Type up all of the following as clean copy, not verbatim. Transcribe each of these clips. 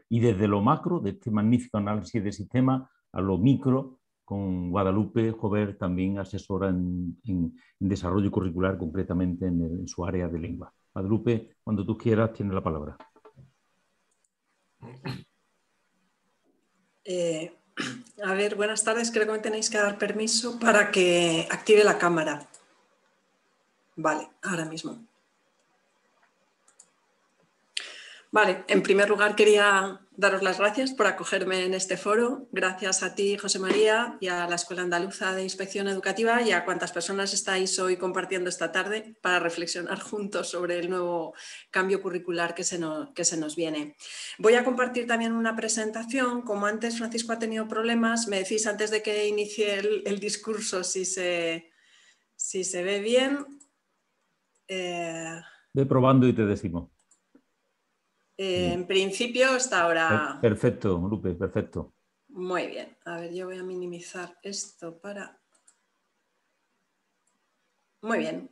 y desde lo macro, de este magnífico análisis de sistema, a lo micro, con Guadalupe Jover también asesora en desarrollo curricular, concretamente en su área de lengua. Guadalupe, cuando tú quieras, tienes la palabra. A ver, buenas tardes. Creo que me tenéis que dar permiso para que active la cámara. Vale, ahora mismo. Vale, en primer lugar quería daros las gracias por acogerme en este foro. Gracias a ti, José María, y a la Escuela Andaluza de Inspección Educativa y a cuantas personas estáis hoy compartiendo esta tarde para reflexionar juntos sobre el nuevo cambio curricular que se nos viene. Voy a compartir también una presentación. Como antes Francisco ha tenido problemas, me decís antes de que inicie el discurso si se ve bien. Ve probando y te decimos. En principio está ahora... Perfecto, Lupe, perfecto. Muy bien. A ver, yo voy a minimizar esto para... Muy bien.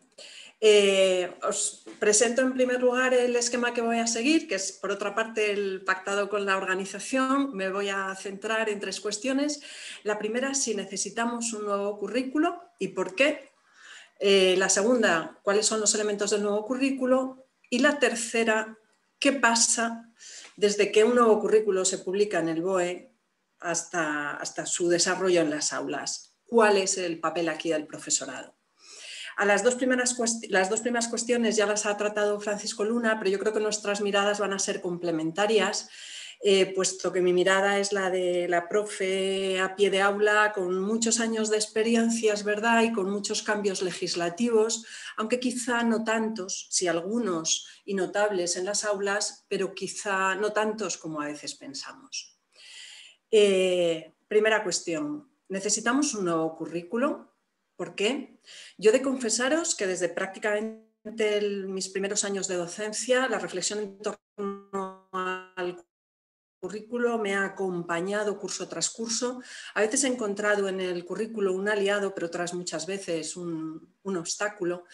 Os presento en primer lugar el esquema que voy a seguir, que es por otra parte el pactado con la organización. Me voy a centrar en 3 cuestiones. La primera, si necesitamos un nuevo currículo y por qué. La segunda, cuáles son los elementos del nuevo currículo. Y la tercera, qué pasa desde que un nuevo currículo se publica en el BOE hasta su desarrollo en las aulas. ¿Cuál es el papel aquí del profesorado? A las dos primeras cuestiones ya las ha tratado Francisco Luna, pero yo creo que nuestras miradas van a ser complementarias, puesto que mi mirada es la de la profe a pie de aula, con muchos años de experiencia, es verdad, y con muchos cambios legislativos, aunque quizá no tantos, sí algunos y notables en las aulas, pero quizá no tantos como a veces pensamos. Primera cuestión, ¿necesitamos un nuevo currículo? ¿Por qué? Yo he de confesaros que desde prácticamente mis primeros años de docencia, la reflexión en torno al currículo me ha acompañado curso tras curso. A veces he encontrado en el currículo un aliado, pero otras muchas veces un obstáculo.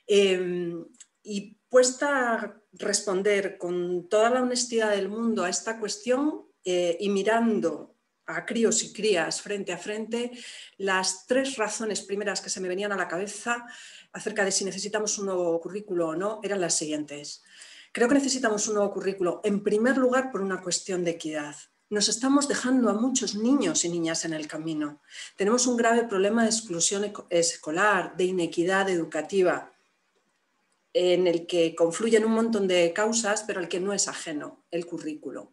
Y puesta a responder con toda la honestidad del mundo a esta cuestión y mirando a críos y crías frente a frente, las 3 razones primeras que se me venían a la cabeza acerca de si necesitamos un nuevo currículo o no eran las siguientes. Creo que necesitamos un nuevo currículo, en primer lugar, por una cuestión de equidad. Nos estamos dejando a muchos niños y niñas en el camino. Tenemos un grave problema de exclusión escolar, de inequidad educativa, en el que confluyen un montón de causas, pero al que no es ajeno el currículo.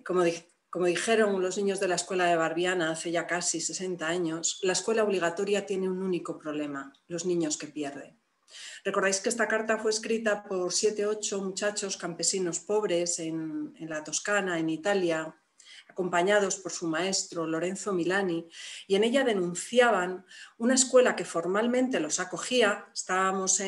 Como dijeron los niños de la escuela de Barbiana hace ya casi 60 años, la escuela obligatoria tiene un único problema, los niños que pierden. Recordáis que esta carta fue escrita por 7 u 8 muchachos campesinos pobres en la Toscana, en Italia, acompañados por su maestro Lorenzo Milani, y en ella denunciaban una escuela que formalmente los acogía. Estábamos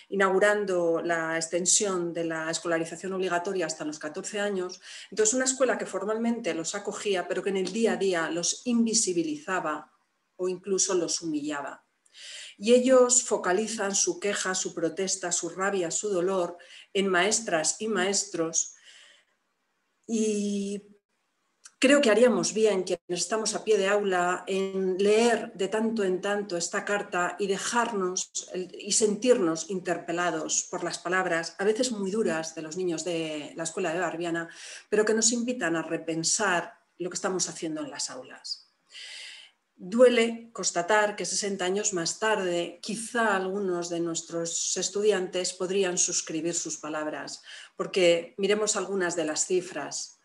inaugurando la extensión de la escolarización obligatoria hasta los 14 años, entonces una escuela que formalmente los acogía, pero que en el día a día los invisibilizaba o incluso los humillaba. Y ellos focalizan su queja, su protesta, su rabia, su dolor en maestras y maestros. Y creo que haríamos bien, quienes estamos a pie de aula, en leer de tanto en tanto esta carta y dejarnos y sentirnos interpelados por las palabras, a veces muy duras, de los niños de la escuela de Barbiana, pero que nos invitan a repensar lo que estamos haciendo en las aulas. Duele constatar que 60 años más tarde, quizá algunos de nuestros estudiantes podrían suscribir sus palabras, porque miremos algunas de las cifras.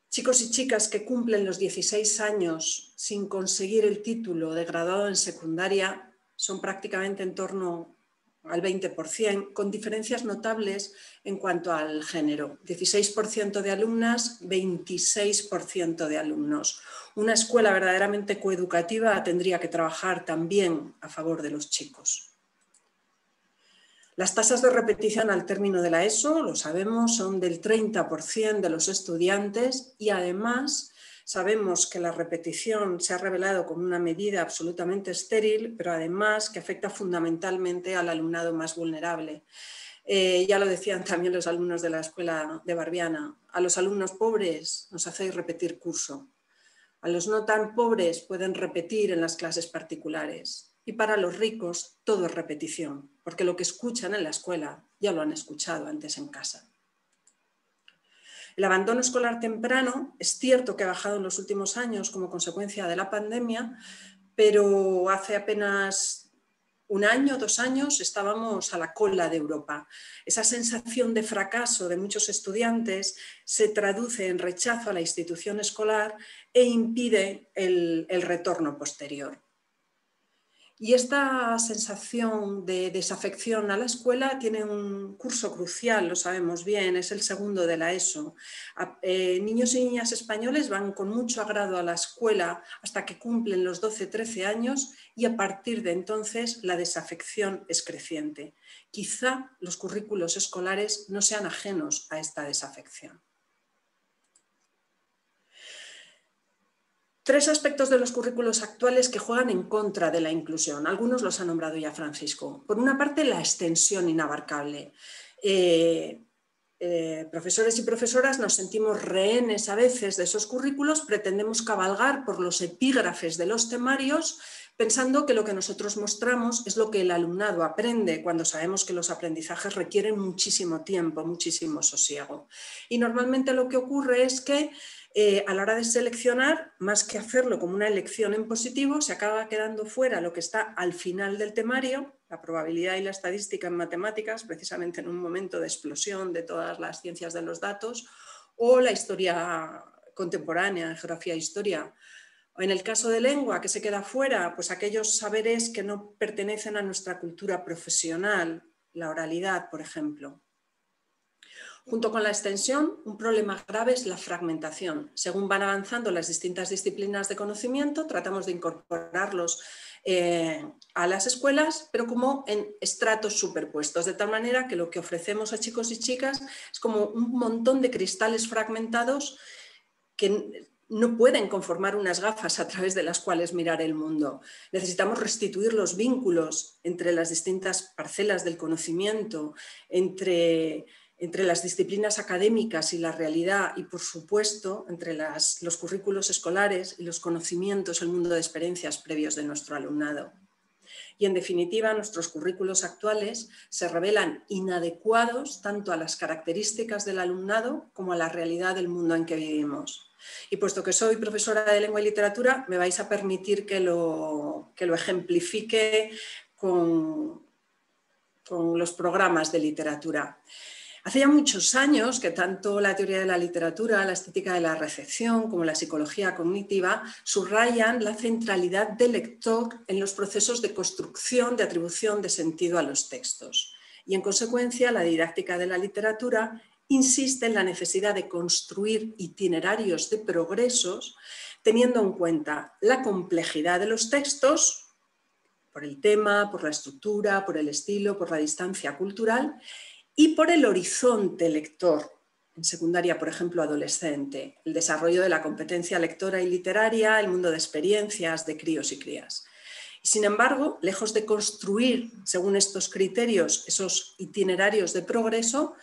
Chicos y chicas que cumplen los 16 años sin conseguir el título de graduado en secundaria son prácticamente en torno al 20%, con diferencias notables en cuanto al género. 16% de alumnas, 26% de alumnos. Una escuela verdaderamente coeducativa tendría que trabajar también a favor de los chicos. Las tasas de repetición al término de la ESO, lo sabemos, son del 30% de los estudiantes y además sabemos que la repetición se ha revelado como una medida absolutamente estéril, pero además que afecta fundamentalmente al alumnado más vulnerable. Ya lo decían también los alumnos de la escuela de Barbiana, a los alumnos pobres nos hacéis repetir curso. A los no tan pobres pueden repetir en las clases particulares. Y para los ricos todo es repetición, porque lo que escuchan en la escuela ya lo han escuchado antes en casa. El abandono escolar temprano es cierto que ha bajado en los últimos años como consecuencia de la pandemia, pero hace apenas 1 año, 2 años, estábamos a la cola de Europa. Esa sensación de fracaso de muchos estudiantes se traduce en rechazo a la institución escolar e impide el retorno posterior. Y esta sensación de desafección a la escuela tiene un curso crucial, lo sabemos bien, es el segundo de la ESO. Niños y niñas españoles van con mucho agrado a la escuela hasta que cumplen los 12-13 años y a partir de entonces la desafección es creciente. Quizá los currículos escolares no sean ajenos a esta desafección. 3 aspectos de los currículos actuales que juegan en contra de la inclusión. Algunos los ha nombrado ya Francisco. Por una parte, la extensión inabarcable. Profesores y profesoras nos sentimos rehenes a veces de esos currículos, pretendemos cabalgar por los epígrafes de los temarios, pensando que lo que nosotros mostramos es lo que el alumnado aprende, cuando sabemos que los aprendizajes requieren muchísimo tiempo, muchísimo sosiego. Y normalmente lo que ocurre es que a la hora de seleccionar, más que hacerlo como una elección en positivo, se acaba quedando fuera lo que está al final del temario, la probabilidad y la estadística en matemáticas, precisamente en un momento de explosión de todas las ciencias de los datos, o la historia contemporánea, geografía e historia. En el caso de lengua, que se queda fuera, pues aquellos saberes que no pertenecen a nuestra cultura profesional, la oralidad, por ejemplo. Junto con la extensión, un problema grave es la fragmentación. Según van avanzando las distintas disciplinas de conocimiento, tratamos de incorporarlos a las escuelas, pero como en estratos superpuestos, de tal manera que lo que ofrecemos a chicos y chicas es como un montón de cristales fragmentados que no pueden conformar unas gafas a través de las cuales mirar el mundo. Necesitamos restituir los vínculos entre las distintas parcelas del conocimiento, entre las disciplinas académicas y la realidad y, por supuesto, entre los currículos escolares y los conocimientos, el mundo de experiencias previos de nuestro alumnado. Y, en definitiva, nuestros currículos actuales se revelan inadecuados tanto a las características del alumnado como a la realidad del mundo en que vivimos. Y puesto que soy profesora de lengua y literatura, me vais a permitir que lo ejemplifique con los programas de literatura. Hace ya muchos años que tanto la teoría de la literatura, la estética de la recepción como la psicología cognitiva subrayan la centralidad del lector en los procesos de construcción, de atribución de sentido a los textos. Y en consecuencia, la didáctica de la literatura insiste en la necesidad de construir itinerarios de progresos teniendo en cuenta la complejidad de los textos, por el tema, por la estructura, por el estilo, por la distancia cultural, y por el horizonte lector, en secundaria, por ejemplo, adolescente, el desarrollo de la competencia lectora y literaria, el mundo de experiencias de críos y crías. Y, sin embargo, lejos de construir, según estos criterios, esos itinerarios de progreso,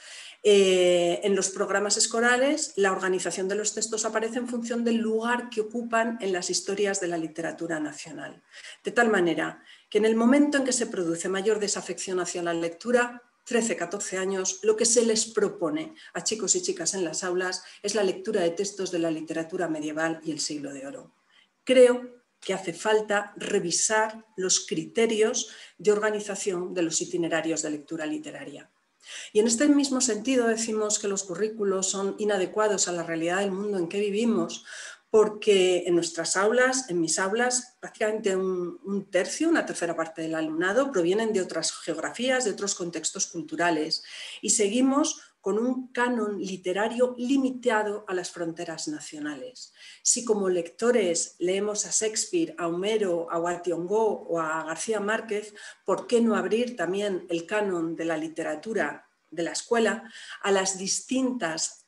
en los programas escolares la organización de los textos aparece en función del lugar que ocupan en las historias de la literatura nacional. De tal manera que en el momento en que se produce mayor desafección hacia la lectura, 13-14 años, lo que se les propone a chicos y chicas en las aulas es la lectura de textos de la literatura medieval y el Siglo de Oro. Creo que hace falta revisar los criterios de organización de los itinerarios de lectura literaria. Y en este mismo sentido decimos que los currículos son inadecuados a la realidad del mundo en que vivimos, porque en nuestras aulas, en mis aulas, prácticamente un tercio, una tercera parte del alumnado provienen de otras geografías, de otros contextos culturales y seguimos con un canon literario limitado a las fronteras nacionales. Si como lectores leemos a Shakespeare, a Homero, a Wationgo o a García Márquez, ¿por qué no abrir también el canon de la literatura de la escuela a las distintas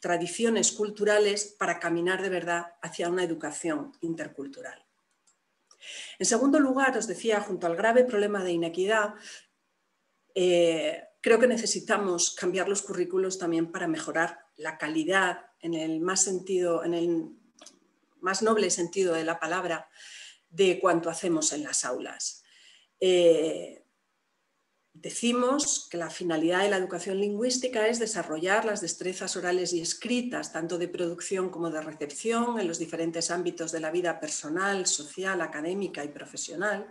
tradiciones culturales para caminar de verdad hacia una educación intercultural? En segundo lugar, os decía, junto al grave problema de inequidad, creo que necesitamos cambiar los currículos también para mejorar la calidad en el más noble sentido de la palabra de cuanto hacemos en las aulas. Decimos que la finalidad de la educación lingüística es desarrollar las destrezas orales y escritas, tanto de producción como de recepción, en los diferentes ámbitos de la vida personal, social, académica y profesional.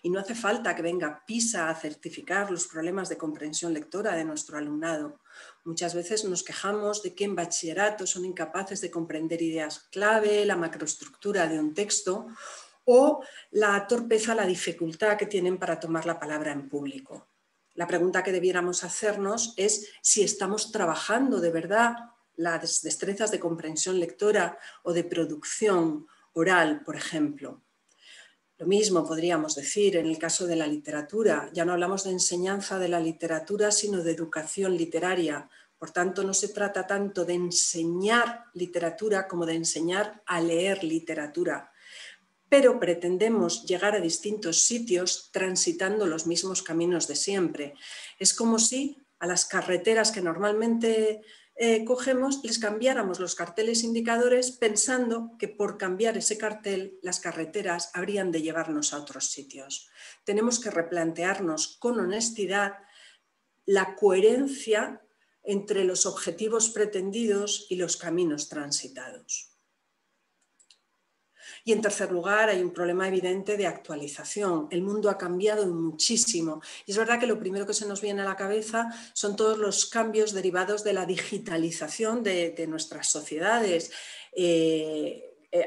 Y no hace falta que venga PISA a certificar los problemas de comprensión lectora de nuestro alumnado. Muchas veces nos quejamos de que en bachillerato son incapaces de comprender ideas clave, la macroestructura de un texto o la torpeza, la dificultad que tienen para tomar la palabra en público. La pregunta que debiéramos hacernos es si estamos trabajando de verdad las destrezas de comprensión lectora o de producción oral, por ejemplo. Lo mismo podríamos decir en el caso de la literatura. Ya no hablamos de enseñanza de la literatura, sino de educación literaria. Por tanto, no se trata tanto de enseñar literatura como de enseñar a leer literatura. Pero pretendemos llegar a distintos sitios transitando los mismos caminos de siempre. Es como si a las carreteras que normalmente cogemos les cambiáramos los carteles indicadores pensando que por cambiar ese cartel las carreteras habrían de llevarnos a otros sitios. Tenemos que replantearnos con honestidad la coherencia entre los objetivos pretendidos y los caminos transitados. Y en tercer lugar, hay un problema evidente de actualización. El mundo ha cambiado muchísimo y es verdad que lo primero que se nos viene a la cabeza son todos los cambios derivados de la digitalización de nuestras sociedades.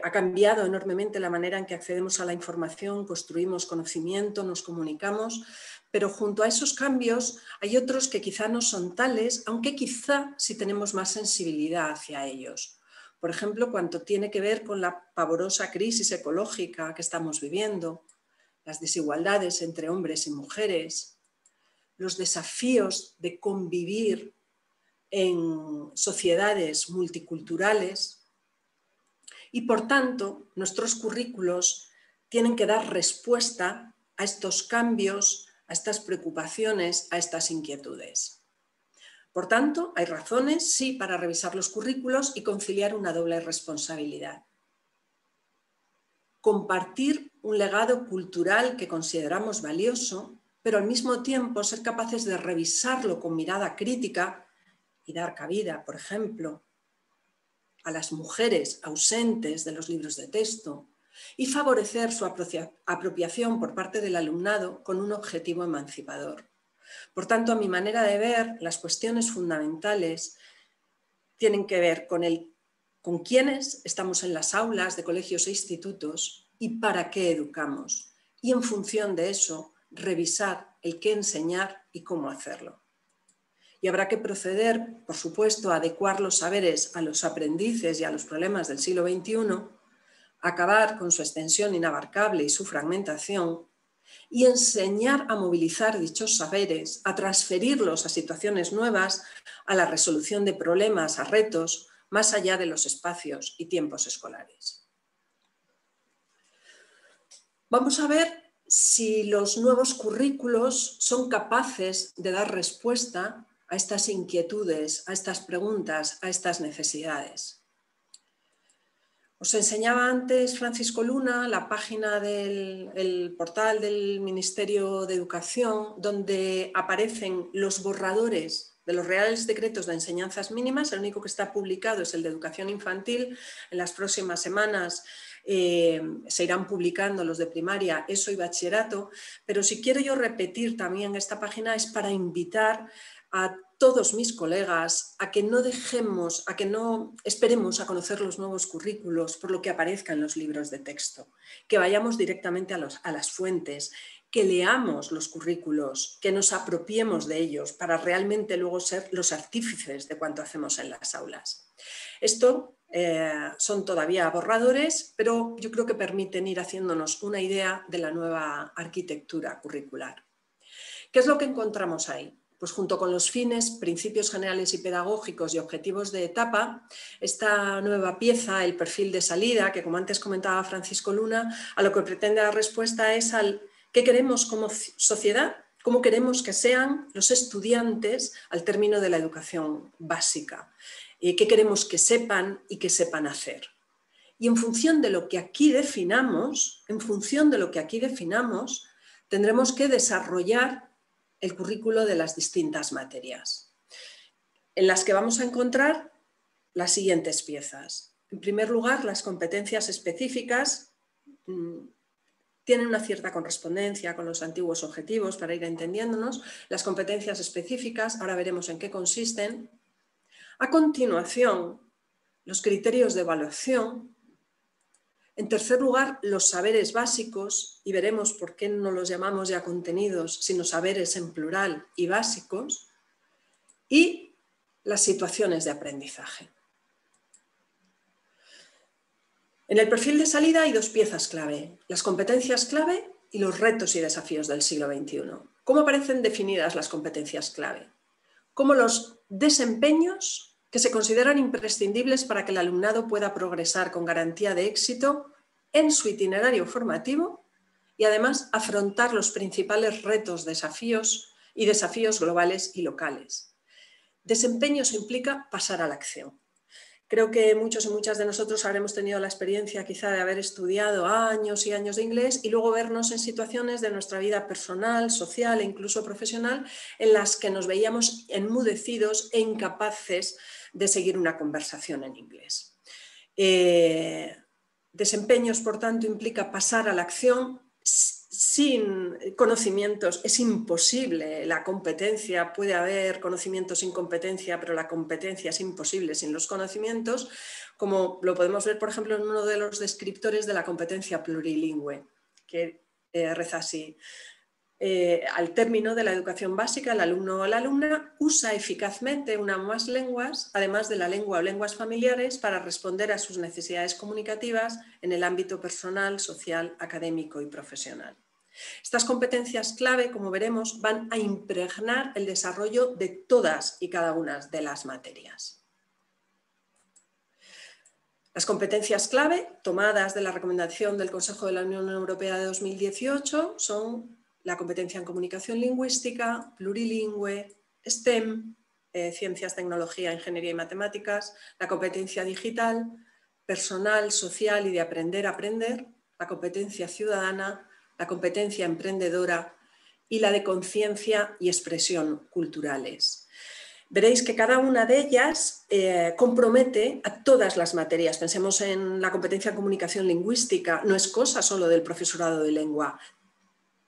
Ha cambiado enormemente la manera en que accedemos a la información, construimos conocimiento, nos comunicamos, pero junto a esos cambios hay otros que quizá no son tales, aunque quizá sí tenemos más sensibilidad hacia ellos. Por ejemplo, cuanto tiene que ver con la pavorosa crisis ecológica que estamos viviendo, las desigualdades entre hombres y mujeres, los desafíos de convivir en sociedades multiculturales y, por tanto, nuestros currículos tienen que dar respuesta a estos cambios, a estas preocupaciones, a estas inquietudes. Por tanto, hay razones, sí, para revisar los currículos y conciliar una doble responsabilidad. Compartir un legado cultural que consideramos valioso, pero al mismo tiempo ser capaces de revisarlo con mirada crítica y dar cabida, por ejemplo, a las mujeres ausentes de los libros de texto y favorecer su apropiación por parte del alumnado con un objetivo emancipador. Por tanto, a mi manera de ver, las cuestiones fundamentales tienen que ver con quiénes estamos en las aulas de colegios e institutos y para qué educamos. Y en función de eso, revisar el qué enseñar y cómo hacerlo. Y habrá que proceder, por supuesto, a adecuar los saberes a los aprendices y a los problemas del siglo XXI, acabar con su extensión inabarcable y su fragmentación, y enseñar a movilizar dichos saberes, a transferirlos a situaciones nuevas, a la resolución de problemas, a retos, más allá de los espacios y tiempos escolares. Vamos a ver si los nuevos currículos son capaces de dar respuesta a estas inquietudes, a estas preguntas, a estas necesidades. Os enseñaba antes Francisco Luna la página del portal del Ministerio de Educación, donde aparecen los borradores de los reales decretos de enseñanzas mínimas. El único que está publicado es el de educación infantil. En las próximas semanas se irán publicando los de primaria, ESO y bachillerato, pero si quiero yo repetir también esta página es para invitar a todos mis colegas a que no dejemos, a que no esperemos a conocer los nuevos currículos por lo que aparezca en los libros de texto, que vayamos directamente a las fuentes, que leamos los currículos, que nos apropiemos de ellos para realmente luego ser los artífices de cuanto hacemos en las aulas. Esto son todavía borradores, pero yo creo que permiten ir haciéndonos una idea de la nueva arquitectura curricular. ¿Qué es lo que encontramos ahí? Pues junto con los fines, principios generales y pedagógicos y objetivos de etapa, esta nueva pieza, el perfil de salida, que como antes comentaba Francisco Luna, a lo que pretende dar respuesta es al qué queremos como sociedad, cómo queremos que sean los estudiantes al término de la educación básica, qué queremos que sepan y que sepan hacer. Y en función de lo que aquí definamos, tendremos que desarrollar el currículo de las distintas materias, en las que vamos a encontrar las siguientes piezas. En primer lugar, las competencias específicas tienen una cierta correspondencia con los antiguos objetivos para ir entendiéndonos. Las competencias específicas, ahora veremos en qué consisten. A continuación, los criterios de evaluación. En tercer lugar, los saberes básicos, y veremos por qué no los llamamos ya contenidos, sino saberes en plural y básicos. Y las situaciones de aprendizaje. En el perfil de salida hay dos piezas clave, las competencias clave y los retos y desafíos del siglo XXI. ¿Cómo aparecen definidas las competencias clave? Como los desempeños que se consideran imprescindibles para que el alumnado pueda progresar con garantía de éxito en su itinerario formativo y además afrontar los principales retos, desafíos globales y locales. Desempeños implica pasar a la acción. Creo que muchos y muchas de nosotros habremos tenido la experiencia quizá de haber estudiado años y años de inglés y luego vernos en situaciones de nuestra vida personal, social e incluso profesional en las que nos veíamos enmudecidos e incapaces de seguir una conversación en inglés. Desempeños, por tanto, implica pasar a la acción. Sin conocimientos es imposible la competencia, puede haber conocimientos sin competencia, pero la competencia es imposible sin los conocimientos, como lo podemos ver, por ejemplo, en uno de los descriptores de la competencia plurilingüe, que reza así. Al término de la educación básica, el alumno o la alumna usa eficazmente una o más lenguas, además de la lengua o lenguas familiares, para responder a sus necesidades comunicativas en el ámbito personal, social, académico y profesional. Estas competencias clave, como veremos, van a impregnar el desarrollo de todas y cada una de las materias. Las competencias clave, tomadas de la recomendación del Consejo de la Unión Europea de 2018, son la competencia en comunicación lingüística, plurilingüe, STEM, ciencias, tecnología, ingeniería y matemáticas, la competencia digital, personal, social y de aprender a aprender, la competencia ciudadana, la competencia emprendedora y la de conciencia y expresión culturales. Veréis que cada una de ellas compromete a todas las materias. Pensemos en la competencia en comunicación lingüística, no es cosa solo del profesorado de lengua.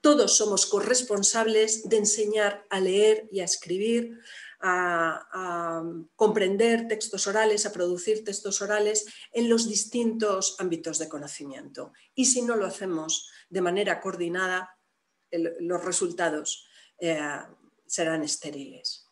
Todos somos corresponsables de enseñar a leer y a escribir, a comprender textos orales, a producir textos orales en los distintos ámbitos de conocimiento. Y si no lo hacemos de manera coordinada, los resultados serán estériles.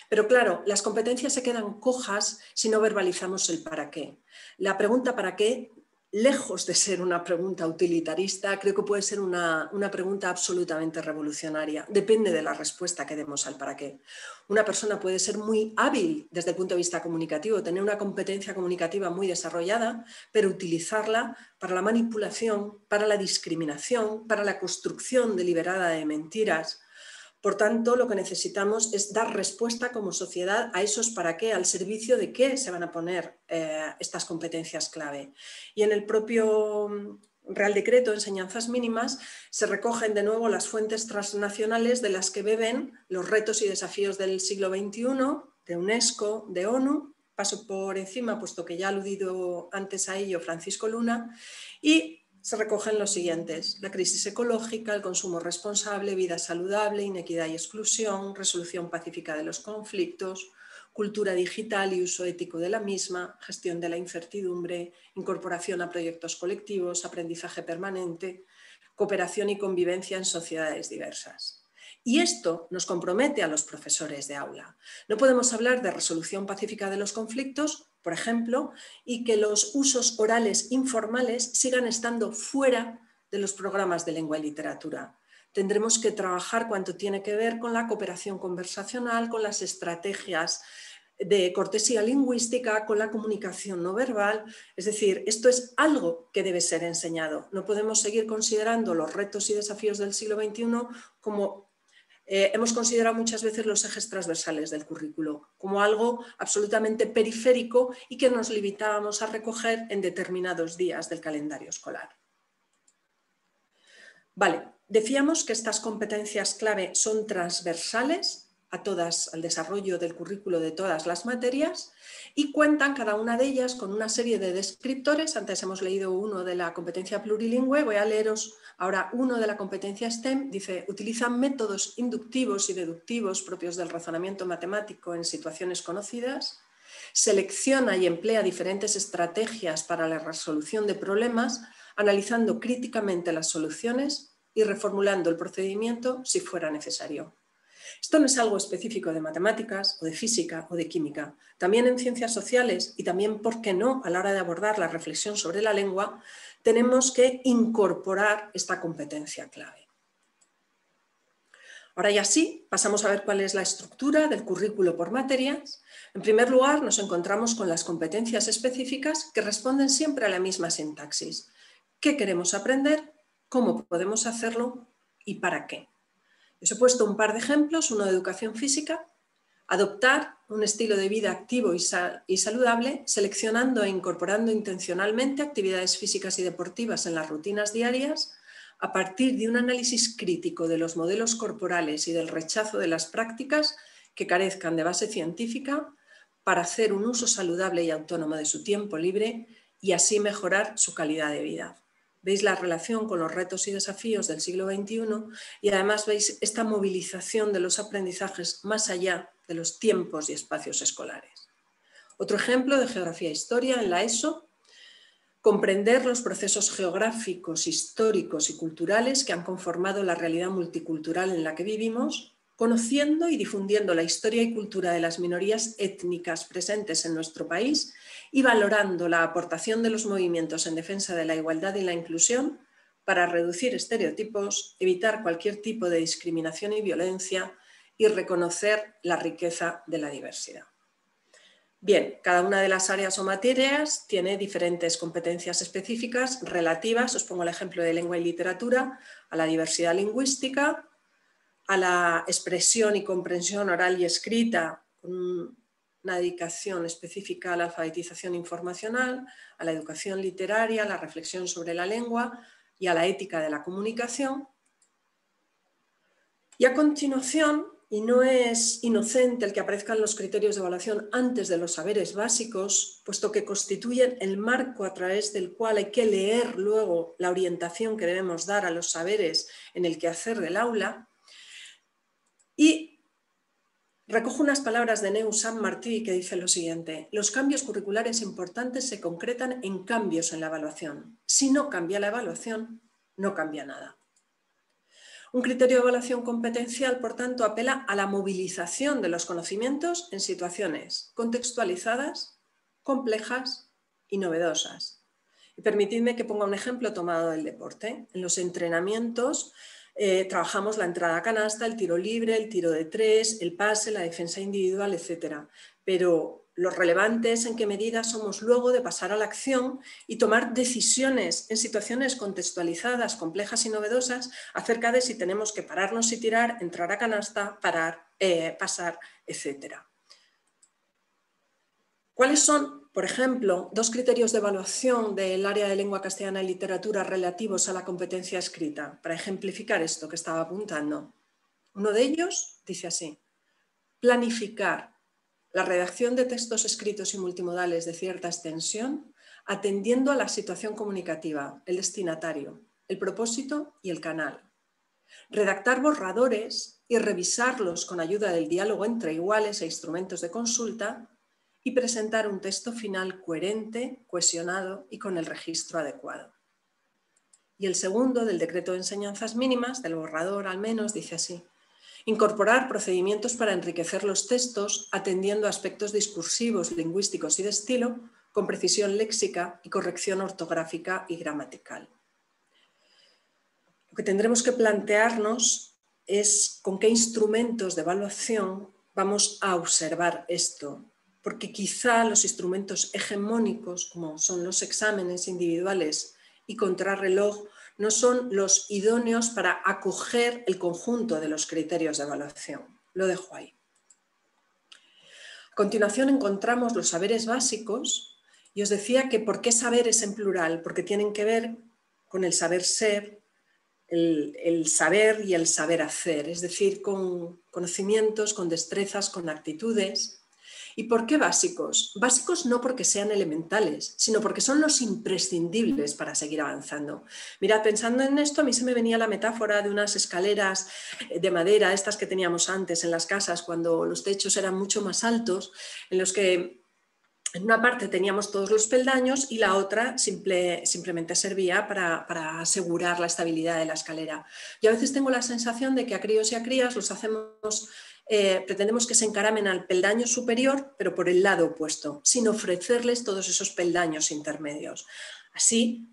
Pero claro, las competencias se quedan cojas si no verbalizamos el para qué. La pregunta para qué, lejos de ser una pregunta utilitarista, creo que puede ser una pregunta absolutamente revolucionaria. Depende de la respuesta que demos al para qué. Una persona puede ser muy hábil desde el punto de vista comunicativo, tener una competencia comunicativa muy desarrollada, pero utilizarla para la manipulación, para la discriminación, para la construcción deliberada de mentiras. Por tanto, lo que necesitamos es dar respuesta como sociedad a esos para qué, al servicio de qué se van a poner estas competencias clave. Y en el propio Real Decreto de Enseñanzas Mínimas se recogen de nuevo las fuentes transnacionales de las que beben los retos y desafíos del siglo XXI, de UNESCO, de ONU. Paso por encima, puesto que ya ha aludido antes a ello Francisco Luna, y se recogen los siguientes: la crisis ecológica, el consumo responsable, vida saludable, inequidad y exclusión, resolución pacífica de los conflictos, cultura digital y uso ético de la misma, gestión de la incertidumbre, incorporación a proyectos colectivos, aprendizaje permanente, cooperación y convivencia en sociedades diversas. Y esto nos compromete a los profesores de aula. No podemos hablar de resolución pacífica de los conflictos, por ejemplo, y que los usos orales informales sigan estando fuera de los programas de lengua y literatura. Tendremos que trabajar cuanto tiene que ver con la cooperación conversacional, con las estrategias de cortesía lingüística, con la comunicación no verbal. Es decir, esto es algo que debe ser enseñado. No podemos seguir considerando los retos y desafíos del siglo XXI como hemos considerado muchas veces los ejes transversales del currículo como algo absolutamente periférico y que nos limitábamos a recoger en determinados días del calendario escolar. Vale, decíamos que estas competencias clave son transversales al desarrollo del currículo de todas las materias y cuentan cada una de ellas con una serie de descriptores. Antes hemos leído uno de la competencia plurilingüe, voy a leeros ahora uno de la competencia STEM. Dice, utilizan métodos inductivos y deductivos propios del razonamiento matemático en situaciones conocidas, selecciona y emplea diferentes estrategias para la resolución de problemas, analizando críticamente las soluciones y reformulando el procedimiento si fuera necesario. Esto no es algo específico de matemáticas o de física o de química. También en ciencias sociales y también, ¿por qué no?, a la hora de abordar la reflexión sobre la lengua, tenemos que incorporar esta competencia clave. Ahora ya sí, pasamos a ver cuál es la estructura del currículo por materias. En primer lugar, nos encontramos con las competencias específicas que responden siempre a la misma sintaxis. ¿Qué queremos aprender? ¿Cómo podemos hacerlo? ¿Y para qué? Os he puesto un par de ejemplos, uno de educación física, adoptar un estilo de vida activo y saludable, seleccionando e incorporando intencionalmente actividades físicas y deportivas en las rutinas diarias, a partir de un análisis crítico de los modelos corporales y del rechazo de las prácticas que carezcan de base científica, para hacer un uso saludable y autónomo de su tiempo libre y así mejorar su calidad de vida. Veis la relación con los retos y desafíos del siglo XXI y además veis esta movilización de los aprendizajes más allá de los tiempos y espacios escolares. Otro ejemplo de geografía e historia en la ESO, comprender los procesos geográficos, históricos y culturales que han conformado la realidad multicultural en la que vivimos, conociendo y difundiendo la historia y cultura de las minorías étnicas presentes en nuestro país y valorando la aportación de los movimientos en defensa de la igualdad y la inclusión para reducir estereotipos, evitar cualquier tipo de discriminación y violencia y reconocer la riqueza de la diversidad. Bien, cada una de las áreas o materias tiene diferentes competencias específicas relativas, os pongo el ejemplo de lengua y literatura, a la diversidad lingüística, a la expresión y comprensión oral y escrita, con una dedicación específica a la alfabetización informacional, a la educación literaria, a la reflexión sobre la lengua y a la ética de la comunicación. Y a continuación, y no es inocente el que aparezcan los criterios de evaluación antes de los saberes básicos, puesto que constituyen el marco a través del cual hay que leer luego la orientación que debemos dar a los saberes en el quehacer del aula. Y recojo unas palabras de Neus San Martí que dice lo siguiente: los cambios curriculares importantes se concretan en cambios en la evaluación. Si no cambia la evaluación, no cambia nada. Un criterio de evaluación competencial, por tanto, apela a la movilización de los conocimientos en situaciones contextualizadas, complejas y novedosas. Y permitidme que ponga un ejemplo tomado del deporte. En los entrenamientos trabajamos la entrada a canasta, el tiro libre, el tiro de tres, el pase, la defensa individual, etc. Pero lo relevante es en qué medida somos luego de pasar a la acción y tomar decisiones en situaciones contextualizadas, complejas y novedosas acerca de si tenemos que pararnos y tirar, entrar a canasta, parar, pasar, etc. ¿Cuáles son, por ejemplo, dos criterios de evaluación del área de lengua castellana y literatura relativos a la competencia escrita? Para ejemplificar esto que estaba apuntando. Uno de ellos dice así: planificar la redacción de textos escritos y multimodales de cierta extensión, atendiendo a la situación comunicativa, el destinatario, el propósito y el canal. Redactar borradores y revisarlos con ayuda del diálogo entre iguales e instrumentos de consulta, y presentar un texto final coherente, cohesionado y con el registro adecuado. Y el segundo, del decreto de enseñanzas mínimas, del borrador al menos, dice así: incorporar procedimientos para enriquecer los textos atendiendo a aspectos discursivos, lingüísticos y de estilo, con precisión léxica y corrección ortográfica y gramatical. Lo que tendremos que plantearnos es con qué instrumentos de evaluación vamos a observar esto, porque quizá los instrumentos hegemónicos, como son los exámenes individuales y contrarreloj, no son los idóneos para acoger el conjunto de los criterios de evaluación. Lo dejo ahí. A continuación encontramos los saberes básicos y os decía que ¿por qué saberes en plural? Porque tienen que ver con el saber ser, el saber y el saber hacer, es decir, con conocimientos, con destrezas, con actitudes. ¿Y por qué básicos? Básicos no porque sean elementales, sino porque son los imprescindibles para seguir avanzando. Mirad, pensando en esto, a mí se me venía la metáfora de unas escaleras de madera, estas que teníamos antes en las casas, cuando los techos eran mucho más altos, en los que en una parte teníamos todos los peldaños y la otra simplemente servía para asegurar la estabilidad de la escalera. Yo a veces tengo la sensación de que a críos y a crías los hacemos... pretendemos que se encaramen al peldaño superior, pero por el lado opuesto, sin ofrecerles todos esos peldaños intermedios. Así,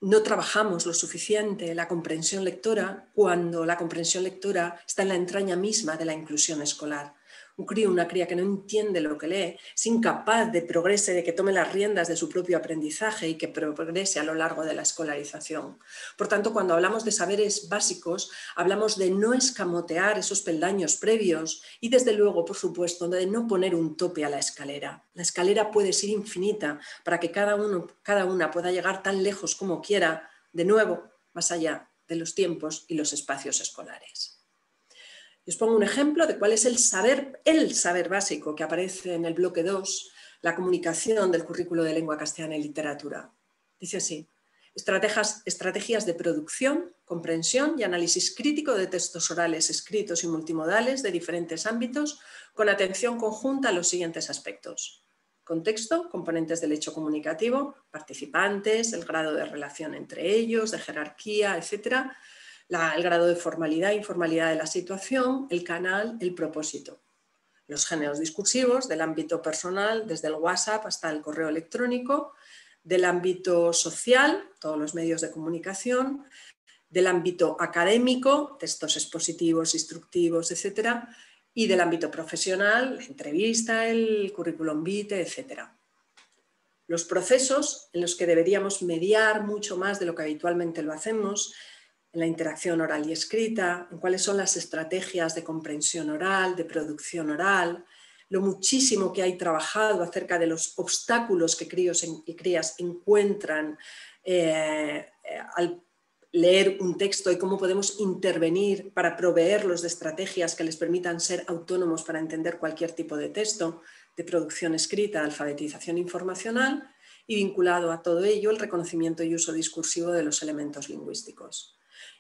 no trabajamos lo suficiente la comprensión lectora cuando la comprensión lectora está en la entraña misma de la inclusión escolar. Un crío, una cría que no entiende lo que lee, es incapaz de progrese, de que tome las riendas de su propio aprendizaje y que progrese a lo largo de la escolarización. Por tanto, cuando hablamos de saberes básicos, hablamos de no escamotear esos peldaños previos y, desde luego, por supuesto, de no poner un tope a la escalera. La escalera puede ser infinita para que cada una pueda llegar tan lejos como quiera, de nuevo, más allá de los tiempos y los espacios escolares. Os pongo un ejemplo de cuál es el saber básico que aparece en el bloque 2, la comunicación del currículo de lengua castellana y literatura. Dice así: estrategias de producción, comprensión y análisis crítico de textos orales, escritos y multimodales de diferentes ámbitos, con atención conjunta a los siguientes aspectos: contexto, componentes del hecho comunicativo, participantes, el grado de relación entre ellos, de jerarquía, etc., el grado de formalidad e informalidad de la situación, el canal, el propósito. Los géneros discursivos del ámbito personal, desde el WhatsApp hasta el correo electrónico, del ámbito social, todos los medios de comunicación, del ámbito académico, textos expositivos, instructivos, etc., y del ámbito profesional, la entrevista, el currículum vitae, etc. Los procesos en los que deberíamos mediar mucho más de lo que habitualmente lo hacemos, en la interacción oral y escrita, en cuáles son las estrategias de comprensión oral, de producción oral, lo muchísimo que hay trabajado acerca de los obstáculos que críos y crías encuentran al leer un texto y cómo podemos intervenir para proveerlos de estrategias que les permitan ser autónomos para entender cualquier tipo de texto, de producción escrita, alfabetización informacional, y vinculado a todo ello el reconocimiento y uso discursivo de los elementos lingüísticos.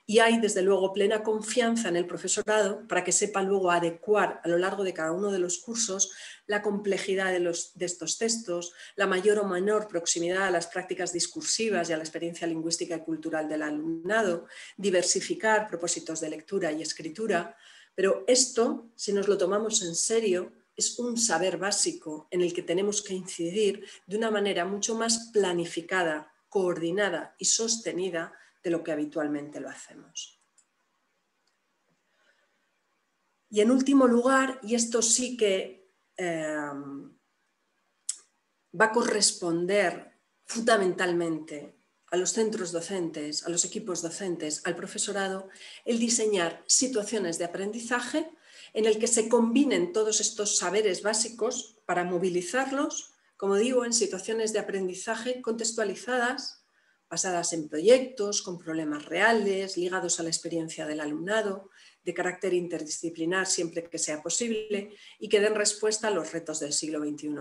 Y hay, desde luego, plena confianza en el profesorado para que sepa luego adecuar a lo largo de cada uno de los cursos la complejidad de estos textos, la mayor o menor proximidad a las prácticas discursivas y a la experiencia lingüística y cultural del alumnado, diversificar propósitos de lectura y escritura. Pero esto, si nos lo tomamos en serio, es un saber básico en el que tenemos que incidir de una manera mucho más planificada, coordinada y sostenida de lo que habitualmente lo hacemos. Y en último lugar, y esto sí que va a corresponder fundamentalmente a los centros docentes, a los equipos docentes, al profesorado, el diseñar situaciones de aprendizaje en el que se combinen todos estos saberes básicos para movilizarlos, como digo, en situaciones de aprendizaje contextualizadas, basadas en proyectos, con problemas reales, ligados a la experiencia del alumnado, de carácter interdisciplinar siempre que sea posible y que den respuesta a los retos del siglo XXI.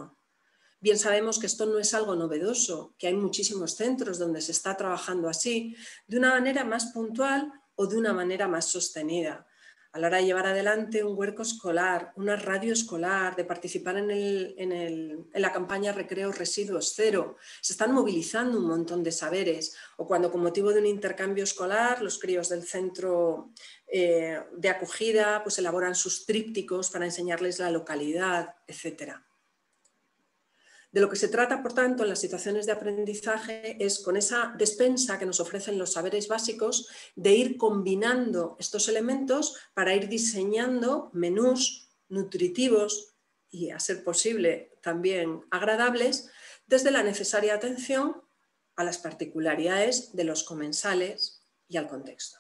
Bien sabemos que esto no es algo novedoso, que hay muchísimos centros donde se está trabajando así, de una manera más puntual o de una manera más sostenida. A la hora de llevar adelante un huerco escolar, una radio escolar, de participar en la campaña Recreo Residuos Cero, se están movilizando un montón de saberes. O cuando con motivo de un intercambio escolar los críos del centro de acogida pues elaboran sus trípticos para enseñarles la localidad, etc. De lo que se trata, por tanto, en las situaciones de aprendizaje es, con esa despensa que nos ofrecen los saberes básicos, de ir combinando estos elementos para ir diseñando menús nutritivos y, a ser posible, también agradables, desde la necesaria atención a las particularidades de los comensales y al contexto.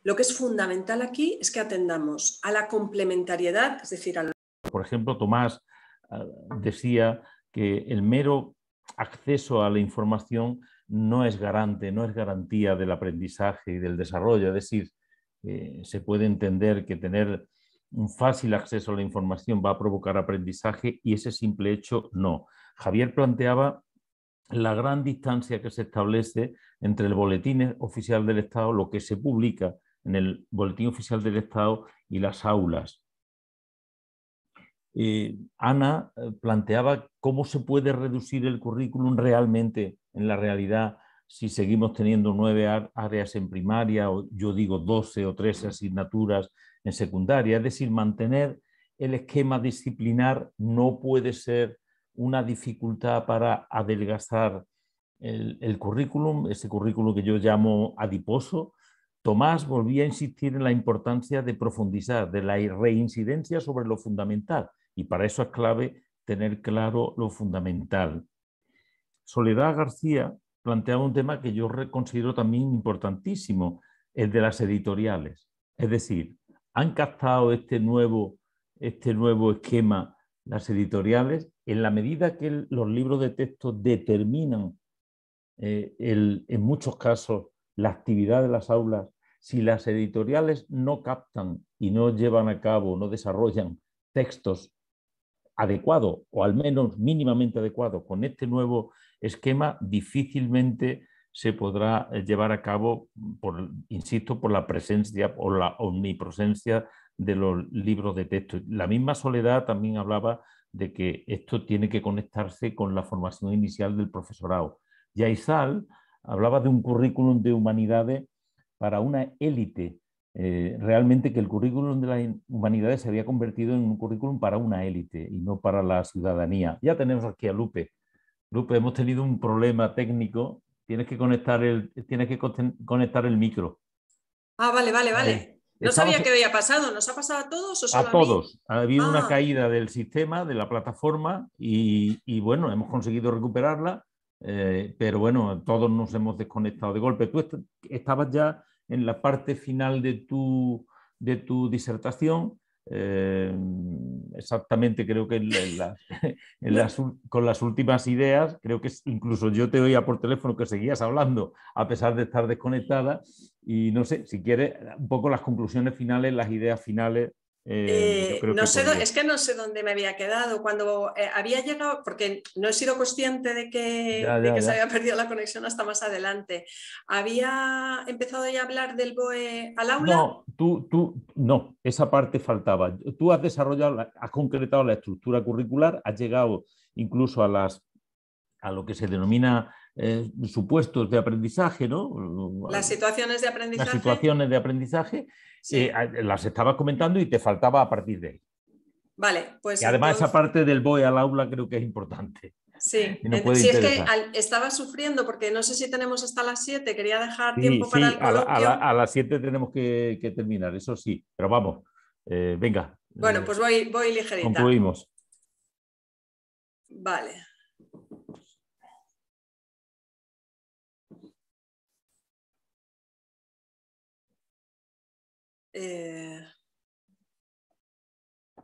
Lo que es fundamental aquí es que atendamos a la complementariedad, es decir, Por ejemplo, Tomás decía que el mero acceso a la información no es garantía del aprendizaje y del desarrollo. Es decir, se puede entender que tener un fácil acceso a la información va a provocar aprendizaje y ese simple hecho no. Javier planteaba la gran distancia que se establece entre el boletín oficial del Estado, lo que se publica en el boletín oficial del Estado y las aulas. Ana planteaba cómo se puede reducir el currículum realmente en la realidad si seguimos teniendo 9 áreas en primaria o yo digo 12 o 13 asignaturas en secundaria. Es decir, mantener el esquema disciplinar no puede ser una dificultad para adelgazar el currículum, ese currículum que yo llamo adiposo. Tomás volvía a insistir en la importancia de profundizar, de la reincidencia sobre lo fundamental, y para eso es clave tener claro lo fundamental. Soledad García planteaba un tema que yo considero también importantísimo, el de las editoriales. Es decir, han captado este nuevo esquema las editoriales en la medida que los libros de texto determinan en muchos casos la actividad de las aulas. Si las editoriales no captan y no llevan a cabo, no desarrollan textos adecuados o al menos mínimamente adecuados con este nuevo esquema, difícilmente se podrá llevar a cabo, insisto, por la presencia o la omnipresencia de los libros de texto. La misma Soledad también hablaba de que esto tiene que conectarse con la formación inicial del profesorado. Yaizal hablaba de un currículum de humanidades para una élite. Realmente que el currículum de las humanidades se había convertido en un currículum para una élite y no para la ciudadanía. Ya tenemos aquí a Lupe. Lupe, hemos tenido un problema técnico. Tienes que conectar el micro. Ah, vale. No Estabas... sabía qué había pasado. ¿Nos ha pasado a todos o solo a todos? A mí? Ha habido una caída del sistema, de la plataforma y bueno, hemos conseguido recuperarla, pero bueno, todos nos hemos desconectado de golpe. Tú estabas ya en la parte final de tu disertación. Exactamente, creo que con las últimas ideas, creo que incluso yo te oía por teléfono que seguías hablando a pesar de estar desconectada, y no sé, si quieres un poco las conclusiones finales, las ideas finales. Es que no sé dónde me había quedado cuando había llegado, porque no he sido consciente de que se había perdido la conexión hasta más adelante. ¿Había empezado ya a hablar del BOE al aula? No, no, esa parte faltaba. Tú has desarrollado, has concretado la estructura curricular, has llegado incluso a lo que se denomina supuestos de aprendizaje, ¿no? Las situaciones de aprendizaje. Las situaciones de aprendizaje, sí. Las estabas comentando y te faltaba a partir de ahí. Vale, pues y además esa parte del BOE al aula creo que es importante. Sí, sí, es que estaba sufriendo porque no sé si tenemos hasta las 7, quería dejar tiempo para el coloquio. A las 7 tenemos que terminar, eso sí, pero vamos, venga. Bueno, pues voy ligerita. Concluimos. Vale.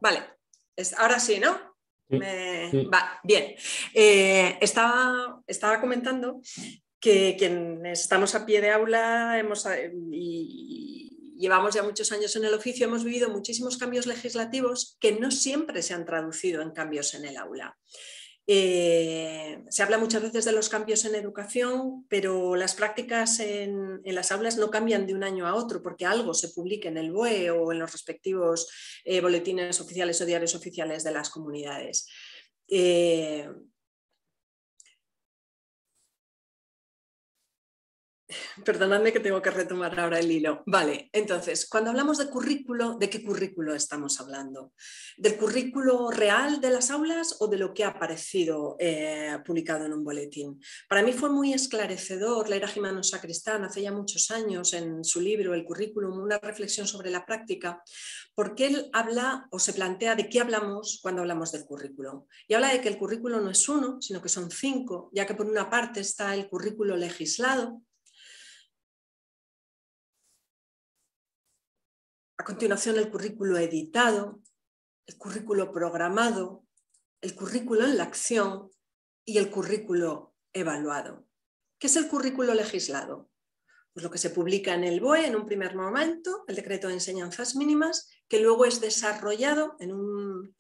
Vale, ahora sí, ¿no? Sí. Va, bien. Estaba comentando que quienes estamos a pie de aula y llevamos ya muchos años en el oficio, hemos vivido muchísimos cambios legislativos que no siempre se han traducido en cambios en el aula. Se habla muchas veces de los cambios en educación, pero las prácticas en las aulas no cambian de un año a otro porque algo se publique en el BOE o en los respectivos boletines oficiales o diarios oficiales de las comunidades. Perdonadme que tengo que retomar ahora el hilo. Vale, entonces, cuando hablamos de currículo, ¿de qué currículo estamos hablando? ¿Del currículo real de las aulas o de lo que ha aparecido publicado en un boletín? Para mí fue muy esclarecedor leer a Gimeno Sacristán hace ya muchos años en su libro El currículum, una reflexión sobre la práctica, porque él habla o se plantea de qué hablamos cuando hablamos del currículo. Y habla de que el currículo no es uno, sino que son 5, ya que por una parte está el currículo legislado. A continuación, el currículo editado, el currículo programado, el currículo en la acción y el currículo evaluado. ¿Qué es el currículo legislado? Pues lo que se publica en el BOE en un primer momento, el decreto de enseñanzas mínimas, que luego es desarrollado en un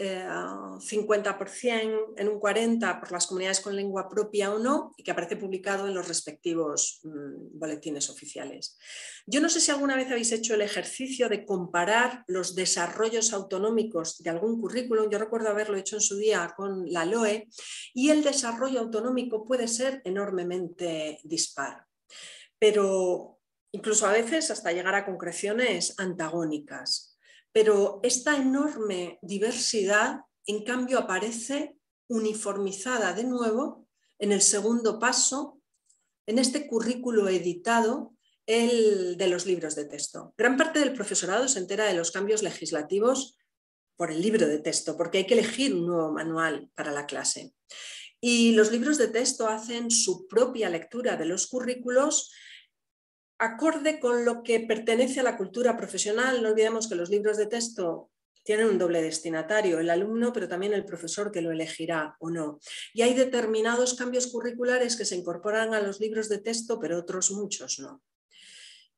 50%, en un 40% por las comunidades con lengua propia o no, y que aparece publicado en los respectivos boletines oficiales. Yo no sé si alguna vez habéis hecho el ejercicio de comparar los desarrollos autonómicos de algún currículum. Yo recuerdo haberlo hecho en su día con la LOE, y el desarrollo autonómico puede ser enormemente dispar, pero incluso a veces hasta llegar a concreciones antagónicas. Pero esta enorme diversidad, en cambio, aparece uniformizada de nuevo en el segundo paso, en este currículo editado, el de los libros de texto. Gran parte del profesorado se entera de los cambios legislativos por el libro de texto, porque hay que elegir un nuevo manual para la clase. Y los libros de texto hacen su propia lectura de los currículos acorde con lo que pertenece a la cultura profesional. No olvidemos que los libros de texto tienen un doble destinatario, el alumno, pero también el profesor que lo elegirá o no. Y hay determinados cambios curriculares que se incorporan a los libros de texto, pero otros muchos no.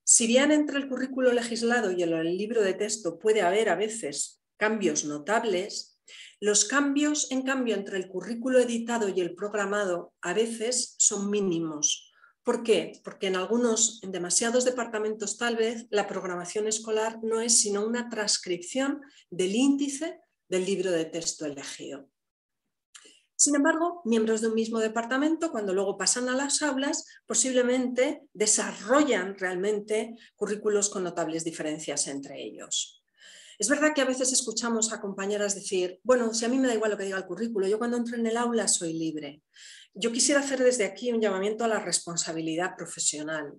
Si bien entre el currículo legislado y el libro de texto puede haber a veces cambios notables, los cambios, en cambio, entre el currículo editado y el programado a veces son mínimos. ¿Por qué? Porque en demasiados departamentos tal vez la programación escolar no es sino una transcripción del índice del libro de texto elegido. Sin embargo, miembros de un mismo departamento, cuando luego pasan a las aulas, posiblemente desarrollan realmente currículos con notables diferencias entre ellos. Es verdad que a veces escuchamos a compañeras decir, bueno, si a mí me da igual lo que diga el currículo, yo cuando entro en el aula soy libre. Yo quisiera hacer desde aquí un llamamiento a la responsabilidad profesional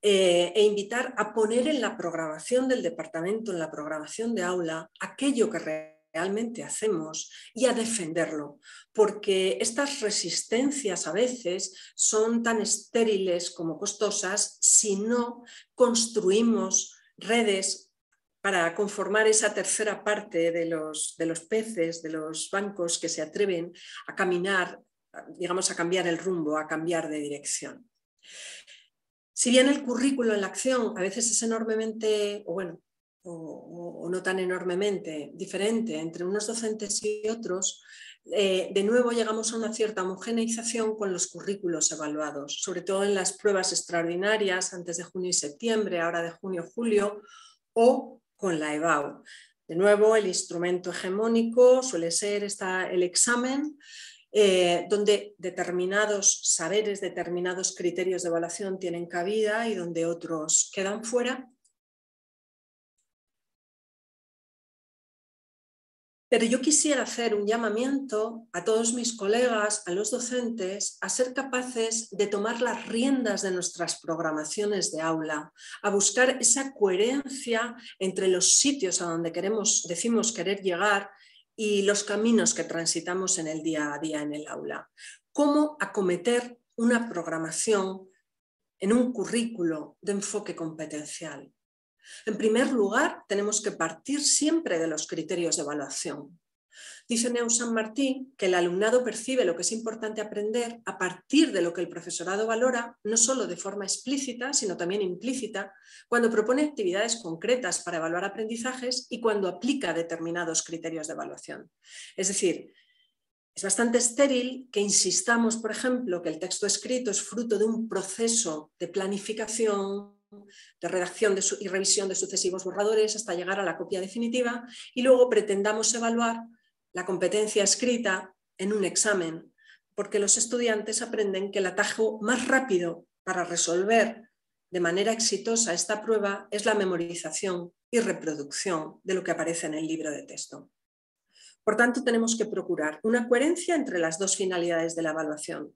e invitar a poner en la programación del departamento, en la programación de aula, aquello que realmente hacemos y a defenderlo, porque estas resistencias a veces son tan estériles como costosas si no construimos redes para conformar esa tercera parte de los peces, de los bancos que se atreven a caminar, digamos, a cambiar el rumbo, a cambiar de dirección. Si bien el currículo en la acción a veces es enormemente, o no tan enormemente diferente entre unos docentes y otros, de nuevo llegamos a una cierta homogeneización con los currículos evaluados, sobre todo en las pruebas extraordinarias antes de junio y septiembre, ahora de junio-julio, o con la EBAU. De nuevo, el instrumento hegemónico suele ser el examen, donde determinados saberes, determinados criterios de evaluación tienen cabida y donde otros quedan fuera. Pero yo quisiera hacer un llamamiento a todos mis colegas, a los docentes, a ser capaces de tomar las riendas de nuestras programaciones de aula, a buscar esa coherencia entre los sitios a donde decimos querer llegar y los caminos que transitamos en el día a día en el aula. Cómo acometer una programación en un currículo de enfoque competencial. En primer lugar, tenemos que partir siempre de los criterios de evaluación. Dice Neus San Martín que el alumnado percibe lo que es importante aprender a partir de lo que el profesorado valora, no solo de forma explícita, sino también implícita, cuando propone actividades concretas para evaluar aprendizajes y cuando aplica determinados criterios de evaluación. Es decir, es bastante estéril que insistamos, por ejemplo, que el texto escrito es fruto de un proceso de planificación, de redacción y revisión de sucesivos borradores hasta llegar a la copia definitiva y luego pretendamos evaluar la competencia escrita en un examen, porque los estudiantes aprenden que el atajo más rápido para resolver de manera exitosa esta prueba es la memorización y reproducción de lo que aparece en el libro de texto. Por tanto, tenemos que procurar una coherencia entre las dos finalidades de la evaluación,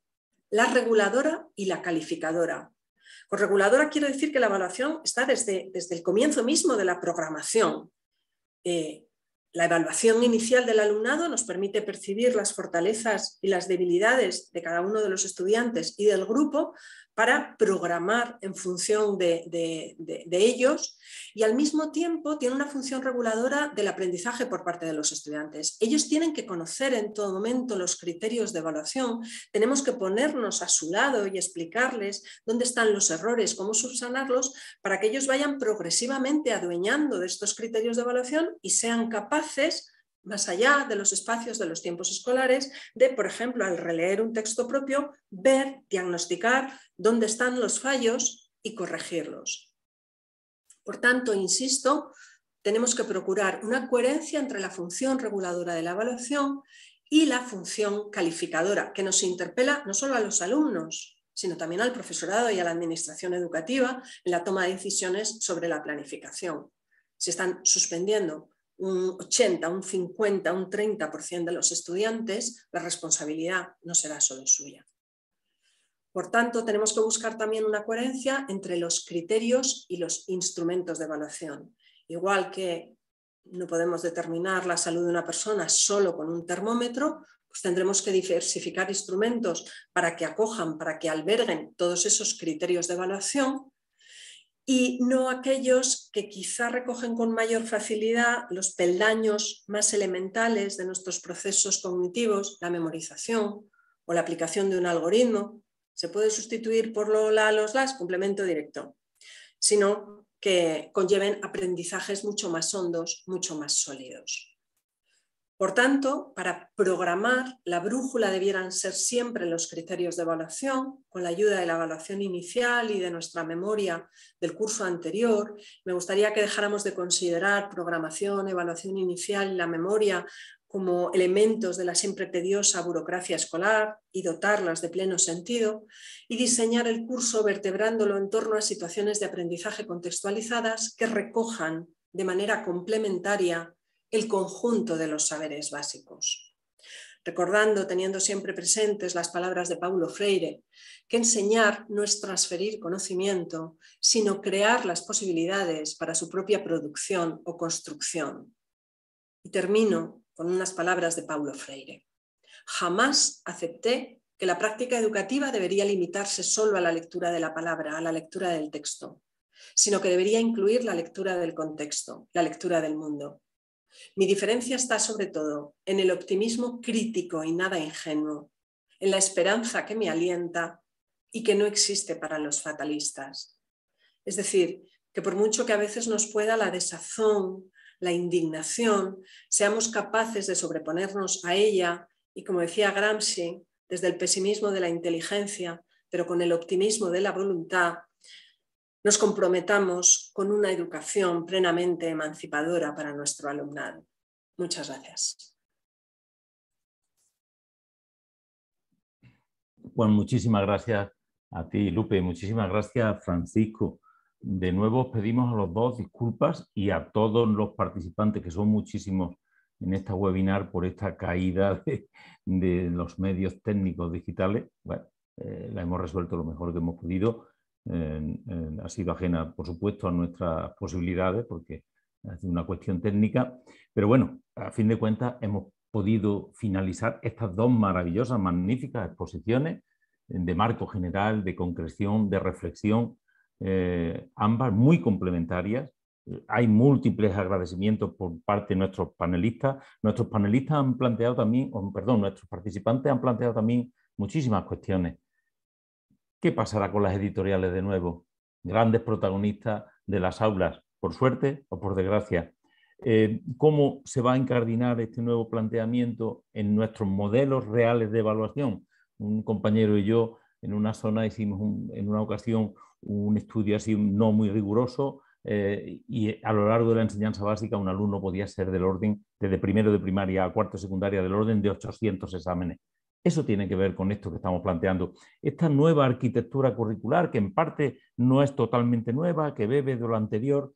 la reguladora y la calificadora. Con reguladora quiero decir que la evaluación está desde el comienzo mismo de la programación. La evaluación inicial del alumnado nos permite percibir las fortalezas y las debilidades de cada uno de los estudiantes y del grupo para programar en función de ellos, y al mismo tiempo tiene una función reguladora del aprendizaje por parte de los estudiantes. Ellos tienen que conocer en todo momento los criterios de evaluación, tenemos que ponernos a su lado y explicarles dónde están los errores, cómo subsanarlos, para que ellos vayan progresivamente adueñando de estos criterios de evaluación y sean capaces, más allá de los espacios de los tiempos escolares, de, por ejemplo, al releer un texto propio, ver, diagnosticar dónde están los fallos y corregirlos. Por tanto, insisto, tenemos que procurar una coherencia entre la función reguladora de la evaluación y la función calificadora, que nos interpela no solo a los alumnos, sino también al profesorado y a la administración educativa en la toma de decisiones sobre la planificación. Si están suspendiendo un 80, un 50, un 30% de los estudiantes, la responsabilidad no será solo suya. Por tanto, tenemos que buscar también una coherencia entre los criterios y los instrumentos de evaluación. Igual que no podemos determinar la salud de una persona solo con un termómetro, pues tendremos que diversificar instrumentos para que acojan, para que alberguen todos esos criterios de evaluación, y no aquellos que quizá recogen con mayor facilidad los peldaños más elementales de nuestros procesos cognitivos, la memorización o la aplicación de un algoritmo. Se puede sustituir por los las, complemento directo, sino que conlleven aprendizajes mucho más hondos, mucho más sólidos. Por tanto, para programar, la brújula debieran ser siempre los criterios de evaluación, con la ayuda de la evaluación inicial y de nuestra memoria del curso anterior. Me gustaría que dejáramos de considerar programación, evaluación inicial y la memoria como elementos de la siempre tediosa burocracia escolar y dotarlas de pleno sentido, y diseñar el curso vertebrándolo en torno a situaciones de aprendizaje contextualizadas que recojan de manera complementaria el conjunto de los saberes básicos. Recordando, teniendo siempre presentes las palabras de Paulo Freire, que enseñar no es transferir conocimiento, sino crear las posibilidades para su propia producción o construcción. Y termino con unas palabras de Paulo Freire. Jamás acepté que la práctica educativa debería limitarse solo a la lectura de la palabra, a la lectura del texto, sino que debería incluir la lectura del contexto, la lectura del mundo. Mi diferencia está sobre todo en el optimismo crítico y nada ingenuo, en la esperanza que me alienta y que no existe para los fatalistas. Es decir, que por mucho que a veces nos pueda la desazón, la indignación, seamos capaces de sobreponernos a ella y, como decía Gramsci, desde el pesimismo de la inteligencia, pero con el optimismo de la voluntad, nos comprometamos con una educación plenamente emancipadora para nuestro alumnado. Muchas gracias. Pues muchísimas gracias a ti, Lupe, muchísimas gracias, Francisco. De nuevo os pedimos a los dos disculpas y a todos los participantes, que son muchísimos en esta webinar, por esta caída de los medios técnicos digitales. Bueno, la hemos resuelto lo mejor que hemos podido. Ha sido ajena, por supuesto, a nuestras posibilidades, porque es una cuestión técnica, pero bueno, a fin de cuentas hemos podido finalizar estas dos maravillosas, magníficas exposiciones de marco general, de concreción, de reflexión, ambas muy complementarias. Hay múltiples agradecimientos por parte de nuestros panelistas. Nuestros panelistas han planteado también, nuestros participantes han planteado también muchísimas cuestiones. ¿Qué pasará con las editoriales de nuevo? Grandes protagonistas de las aulas, por suerte o por desgracia. ¿Cómo se va a incardinar este nuevo planteamiento en nuestros modelos reales de evaluación? Un compañero y yo en una zona hicimos en una ocasión un estudio así no muy riguroso, y a lo largo de la enseñanza básica un alumno podía ser del orden, desde primero de primaria a cuarto de secundaria, del orden de 800 exámenes. Eso tiene que ver con esto que estamos planteando. Esta nueva arquitectura curricular, que en parte no es totalmente nueva, que bebe de lo anterior,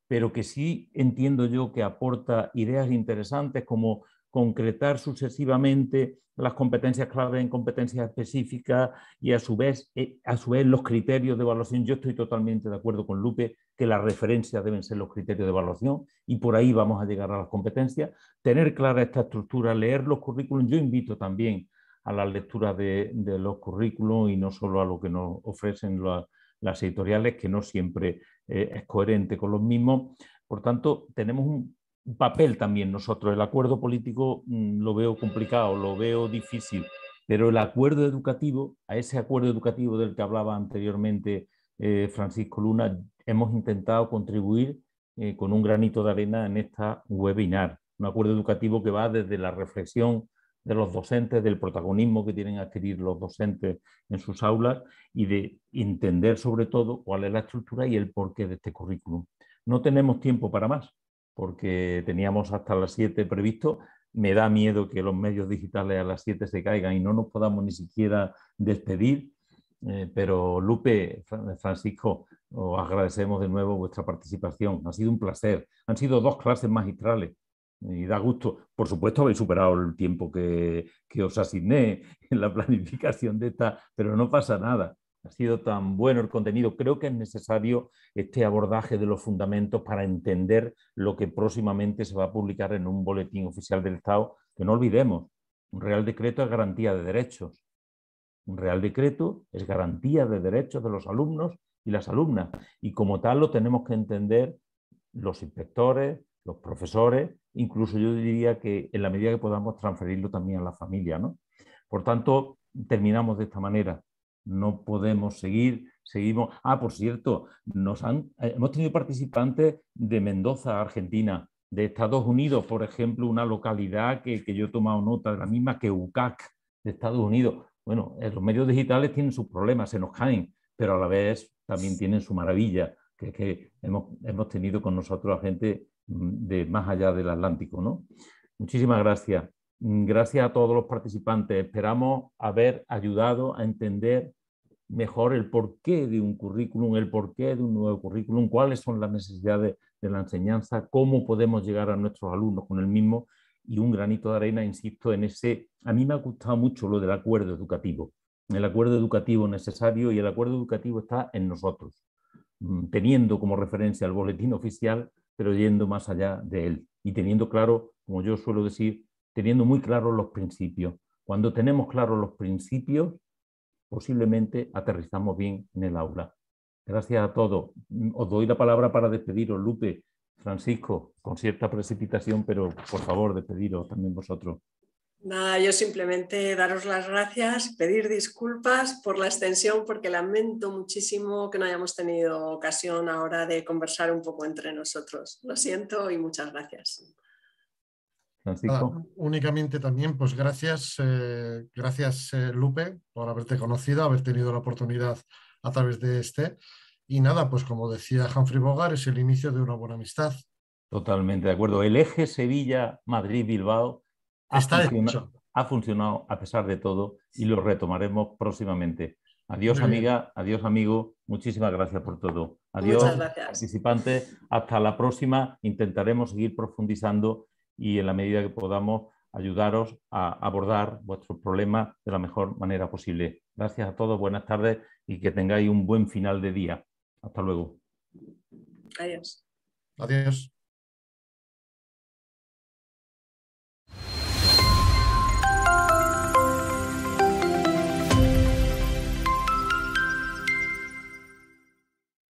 pero que sí entiendo yo que aporta ideas interesantes como concretar sucesivamente las competencias clave en competencias específicas y a su vez los criterios de evaluación. Yo estoy totalmente de acuerdo con Lupe que las referencias deben ser los criterios de evaluación y por ahí vamos a llegar a las competencias. Tener clara esta estructura, leer los currículums. Yo invito también a la lectura de los currículums y no solo a lo que nos ofrecen las editoriales, que no siempre es coherente con los mismos. Por tanto, tenemos un papel también nosotros. El acuerdo político lo veo complicado, lo veo difícil, pero el acuerdo educativo, a ese acuerdo educativo del que hablaba anteriormente Francisco Luna, hemos intentado contribuir con un granito de arena en esta webinar. Un acuerdo educativo que va desde la reflexión de los docentes, del protagonismo que tienen que adquirir los docentes en sus aulas y de entender sobre todo cuál es la estructura y el porqué de este currículum. No tenemos tiempo para más, porque teníamos hasta las 7 previsto. Me da miedo que los medios digitales a las 7 se caigan y no nos podamos ni siquiera despedir. Pero Lupe, Francisco, os agradecemos de nuevo vuestra participación. Ha sido un placer. Han sido 2 clases magistrales y da gusto. Por supuesto, habéis superado el tiempo que os asigné en la planificación de esta, pero no pasa nada. Ha sido tan bueno el contenido. Creo que es necesario este abordaje de los fundamentos para entender lo que próximamente se va a publicar en un boletín oficial del Estado, que no olvidemos, un Real Decreto es garantía de derechos. Un Real Decreto es garantía de derechos de los alumnos y las alumnas, y como tal lo tenemos que entender los inspectores, los profesores, incluso yo diría que en la medida que podamos transferirlo también a la familia, ¿no? Por tanto, terminamos de esta manera. No podemos seguir, seguimos... por cierto, hemos tenido participantes de Mendoza, Argentina, de Estados Unidos, por ejemplo, una localidad que yo he tomado nota de la misma, que UCAC, de Estados Unidos. Bueno, los medios digitales tienen sus problemas, se nos caen, pero a la vez también tienen su maravilla, que es que hemos tenido con nosotros a gente de más allá del Atlántico, ¿no? Muchísimas gracias. Gracias a todos los participantes. Esperamos haber ayudado a entender mejor el porqué de un currículum, el porqué de un nuevo currículum, cuáles son las necesidades de la enseñanza, cómo podemos llegar a nuestros alumnos con el mismo, y un granito de arena, insisto, en ese... A mí me ha gustado mucho lo del acuerdo educativo. El acuerdo educativo necesario, y el acuerdo educativo está en nosotros, teniendo como referencia el boletín oficial, pero yendo más allá de él y teniendo claro, como yo suelo decir, teniendo muy claros los principios. Cuando tenemos claros los principios, posiblemente aterrizamos bien en el aula. Gracias a todos. Os doy la palabra para despediros, Lupe, Francisco, con cierta precipitación, pero por favor, despediros también vosotros. Nada, yo simplemente daros las gracias, pedir disculpas por la extensión, porque lamento muchísimo que no hayamos tenido ocasión ahora de conversar un poco entre nosotros. Lo siento y muchas gracias. Francisco. Únicamente también, pues gracias, Lupe, por haberte conocido, haber tenido la oportunidad a través de este. Y nada, pues como decía Humphrey Bogart, es el inicio de una buena amistad. Totalmente de acuerdo. El eje Sevilla-Madrid-Bilbao ha funcionado a pesar de todo y lo retomaremos próximamente. Adiós, amiga, adiós, amigo. Muchísimas gracias por todo. Adiós, muchas gracias, participantes. Hasta la próxima. Intentaremos seguir profundizando y en la medida que podamos ayudaros a abordar vuestros problemas de la mejor manera posible. Gracias a todos, buenas tardes y que tengáis un buen final de día. Hasta luego. Adiós. Adiós.